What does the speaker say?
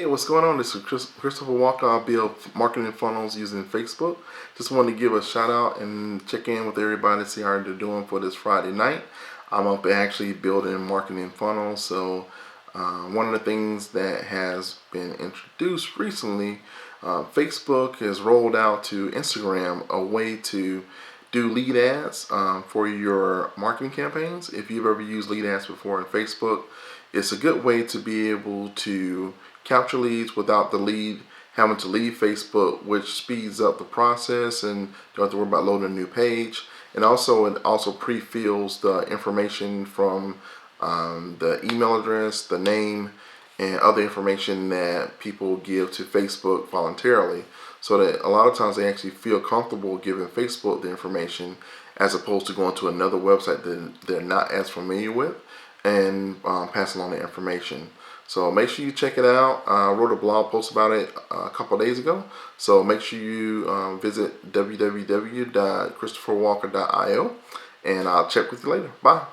Hey, what's going on? This is Christopher Walker. I build marketing funnels using Facebook. Just wanted to give a shout out and check in with everybody to see how they're doing for this Friday night. I'm up actually building marketing funnels. So one of the things that has been introduced recently, Facebook has rolled out to Instagram a way to do lead ads for your marketing campaigns. If you've ever used lead ads before in Facebook, it's a good way to be able to capture leads without the lead having to leave Facebook, which speeds up the process and you don't have to worry about loading a new page. And also, it also pre-fills the information from the email address, the name, and other information that people give to Facebook voluntarily, so that a lot of times they actually feel comfortable giving Facebook the information as opposed to going to another website that they're not as familiar with and passing on the information. So make sure you check it out. I wrote a blog post about it a couple of days ago. So make sure you visit www.christopherwalker.io, and I'll check with you later. Bye.